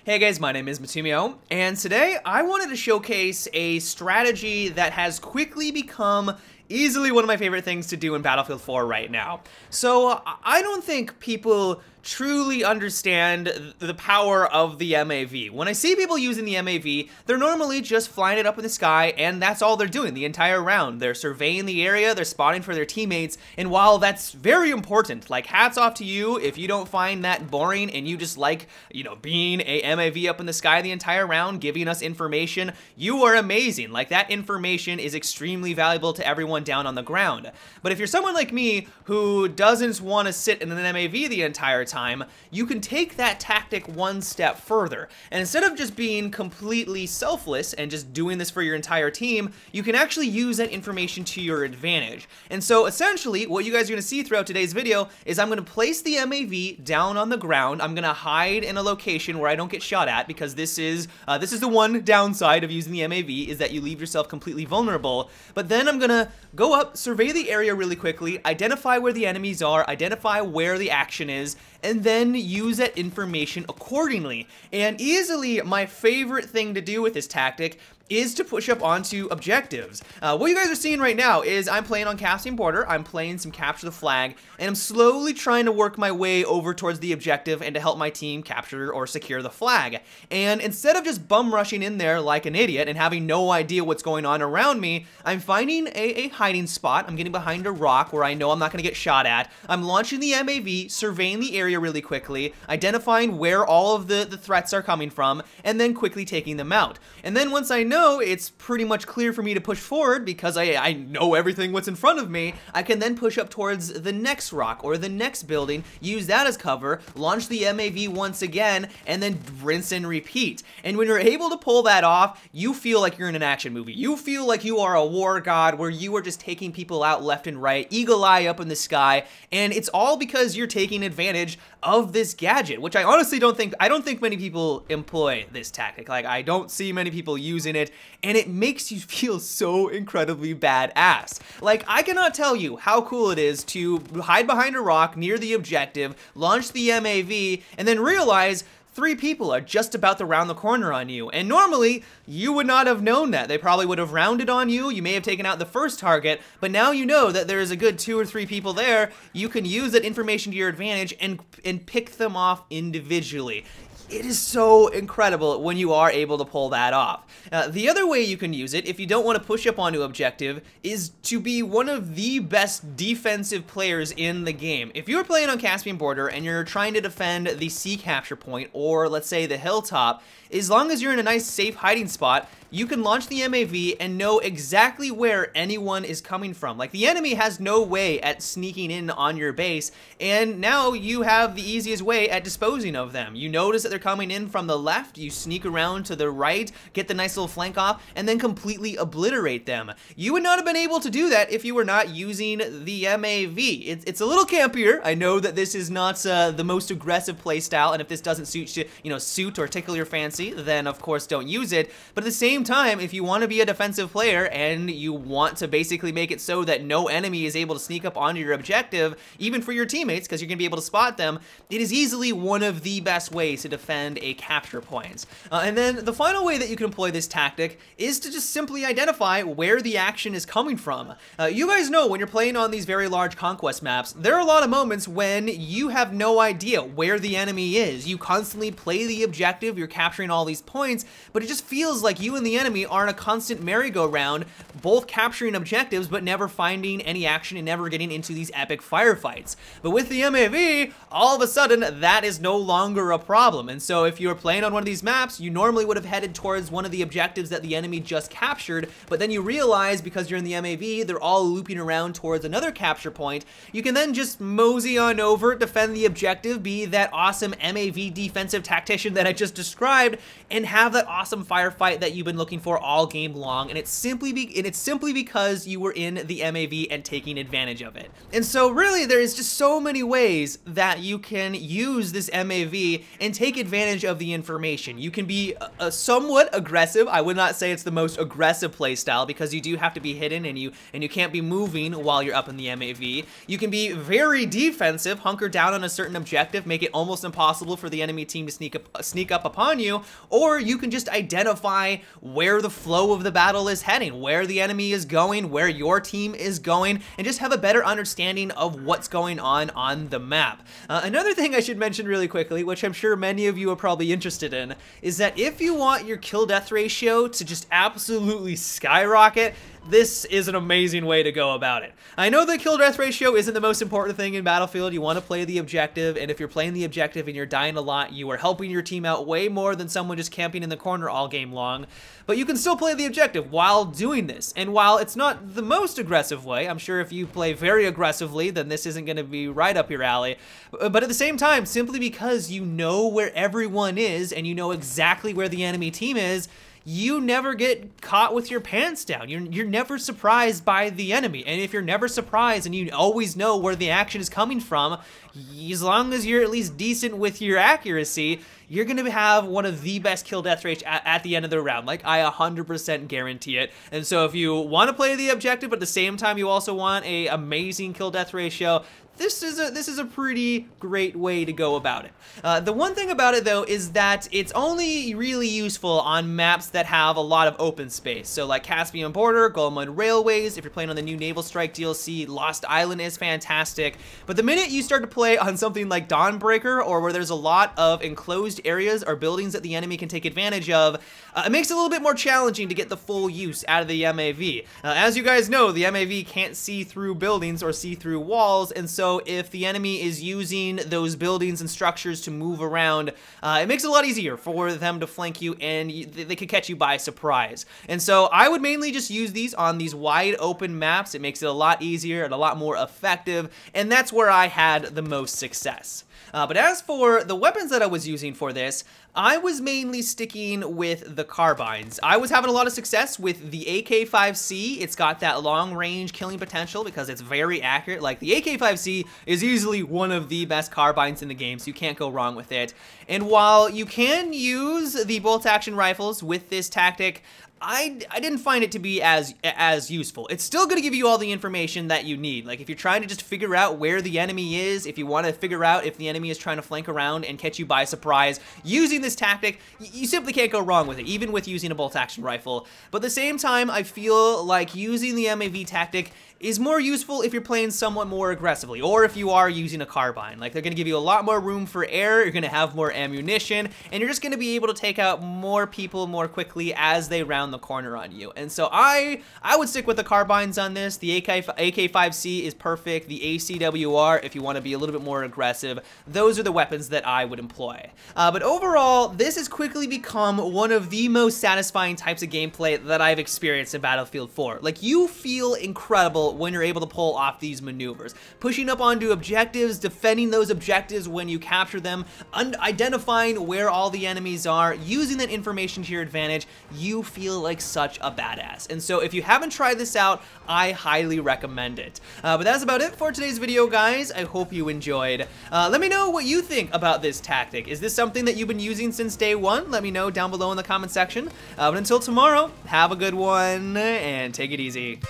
Hey guys, my name is Matumio, and today I wanted to showcase a strategy that has quickly become easily one of my favorite things to do in Battlefield 4 right now. So I don't think people truly understand the power of the MAV. When I see people using the MAV, they're normally just flying it up in the sky, and that's all they're doing the entire round. They're surveying the area, they're spotting for their teammates, and while that's very important, like hats off to you if you don't find that boring and you just like, being a MAV up in the sky the entire round, giving us information, you are amazing. Like, that information is extremely valuable to everyone down on the ground. But if you're someone like me who doesn't want to sit in an MAV the entire time, you can take that tactic one step further. And instead of just being completely selfless and just doing this for your entire team, you can actually use that information to your advantage. And so essentially, what you guys are going to see throughout today's video is I'm going to place the MAV down on the ground. I'm going to hide in a location where I don't get shot at, because this is the one downside of using the MAV, is that you leave yourself completely vulnerable. But then I'm going to go up, survey the area really quickly, identify where the enemies are, identify where the action is, and then use that information accordingly. And easily my favorite thing to do with this tactic is to push up onto objectives. What you guys are seeing right now is I'm playing on Caspian Border, I'm playing some capture the flag, and I'm slowly trying to work my way over towards the objective and to help my team capture or secure the flag. And instead of just bum rushing in there like an idiot and having no idea what's going on around me, I'm finding a hiding spot. I'm getting behind a rock where I know I'm not gonna get shot at. I'm launching the MAV, surveying the area really quickly, identifying where all of the threats are coming from, and then quickly taking them out. And then once I know it's pretty much clear for me to push forward because I know everything what's in front of me, I can then push up towards the next rock or the next building, use that as cover, launch the MAV once again, and then rinse and repeat. And when you're able to pull that off, you feel like you're in an action movie. You feel like you are a war god where you are just taking people out left and right, eagle eye up in the sky, and it's all because you're taking advantage of this gadget, which I honestly don't think many people employ this tactic. Like, I don't see many people using it, and it makes you feel so incredibly badass. Like, I cannot tell you how cool it is to hide behind a rock near the objective, launch the MAV, and then realize 3 people are just about to round the corner on you. And normally, you would not have known that. They probably would have rounded on you. You may have taken out the first target, but now you know that there's a good 2 or 3 people there. You can use that information to your advantage and pick them off individually. It is so incredible when you are able to pull that off. The other way you can use it, if you don't want to push up onto objective, is to be one of the best defensive players in the game. If you're playing on Caspian Border and you're trying to defend the sea capture point, or let's say the hilltop, as long as you're in a nice safe hiding spot, you can launch the MAV and know exactly where anyone is coming from. Like, the enemy has no way at sneaking in on your base, and now you have the easiest way at disposing of them. You notice that they're coming in from the left, you sneak around to the right, get the nice little flank off, and then completely obliterate them. You would not have been able to do that if you were not using the MAV. It's a little campier. I know that this is not the most aggressive playstyle, and if this doesn't suit or tickle your fancy, then of course don't use it. But at the same time, if you want to be a defensive player and you want to basically make it so that no enemy is able to sneak up onto your objective, even for your teammates, because you're going to be able to spot them, it is easily one of the best ways to defend a capture point. And then the final way that you can employ this tactic is to just simply identify where the action is coming from. You guys know when you're playing on these very large conquest maps, there are a lot of moments when you have no idea where the enemy is. You constantly play the objective, you're capturing all these points, but it just feels like you and the enemy are in a constant merry-go-round, both capturing objectives but never finding any action and never getting into these epic firefights. But with the MAV, all of a sudden, that is no longer a problem. And so if you're playing on one of these maps, you normally would have headed towards one of the objectives that the enemy just captured, but then you realize because you're in the MAV, they're all looping around towards another capture point. You can then just mosey on over, defend the objective, be that awesome MAV defensive tactician that I just described, and have that awesome firefight that you've been looking for all game long, and it's simply because you were in the MAV and taking advantage of it. And so really there is just so many ways that you can use this MAV and take advantage of the information. You can be somewhat aggressive. I would not say it's the most aggressive playstyle because you do have to be hidden and you can't be moving while you're up in the MAV. You can be very defensive, hunker down on a certain objective, make it almost impossible for the enemy team to sneak up upon you, or you can just identify where the flow of the battle is heading, where the enemy is going, where your team is going, and just have a better understanding of what's going on the map. Another thing I should mention really quickly, which I'm sure many of you are probably interested in, is that if you want your kill-death ratio to just absolutely skyrocket, this is an amazing way to go about it. I know the kill-death ratio isn't the most important thing in Battlefield. You want to play the objective, and if you're playing the objective and you're dying a lot, you are helping your team out way more than someone just camping in the corner all game long. But you can still play the objective while doing this, and while it's not the most aggressive way, I'm sure if you play very aggressively, then this isn't going to be right up your alley. But at the same time, simply because you know where everyone is, and you know exactly where the enemy team is, you never get caught with your pants down. You're never surprised by the enemy. And if you're never surprised and you always know where the action is coming from, as long as you're at least decent with your accuracy, you're going to have one of the best kill death rates at the end of the round. Like, I 100% guarantee it. And so if you want to play the objective, but at the same time you also want a amazing kill death ratio, this is a pretty great way to go about it. The one thing about it though is that it's only really useful on maps that have a lot of open space. So like Caspian Border, Golmud Railways, if you're playing on the new Naval Strike DLC, Lost Island is fantastic. But the minute you start to play on something like Dawnbreaker, or where there's a lot of enclosed areas or buildings that the enemy can take advantage of, it makes it a little bit more challenging to get the full use out of the MAV. As you guys know, the MAV can't see through buildings or see through walls, and so if the enemy is using those buildings and structures to move around, it makes it a lot easier for them to flank you, and they could catch you by surprise. And so I would mainly just use these on these wide open maps. It makes it a lot easier and a lot more effective, and that's where I had the most success. But as for the weapons that I was using for this, I was mainly sticking with the carbines. I was having a lot of success with the AK-5C. It's got that long-range killing potential because it's very accurate. Like, the AK-5C is easily one of the best carbines in the game, so you can't go wrong with it. And while you can use the bolt-action rifles with this tactic, I didn't find it to be as useful. It's still going to give you all the information that you need. Like, if you're trying to just figure out where the enemy is, if you want to figure out if the enemy is trying to flank around and catch you by surprise, using this tactic, you simply can't go wrong with it, even with using a bolt-action rifle. But at the same time, I feel like using the MAV tactic is more useful if you're playing somewhat more aggressively, or if you are using a carbine. Like, they're going to give you a lot more room for error, you're going to have more ammunition, and you're just going to be able to take out more people more quickly as they round the corner on you. And so I would stick with the carbines on this. The AK-5C is perfect. The ACWR, if you want to be a little bit more aggressive, those are the weapons that I would employ. But overall, this has quickly become one of the most satisfying types of gameplay that I've experienced in Battlefield 4. Like, you feel incredible when you're able to pull off these maneuvers. Pushing up onto objectives, defending those objectives when you capture them, identifying where all the enemies are, using that information to your advantage, you feel like such a badass. And so if you haven't tried this out, I highly recommend it. But that's about it for today's video, guys. I hope you enjoyed. Let me know what you think about this tactic. Is this something that you've been using since day one? Let me know down below in the comment section. But until tomorrow, have a good one and take it easy.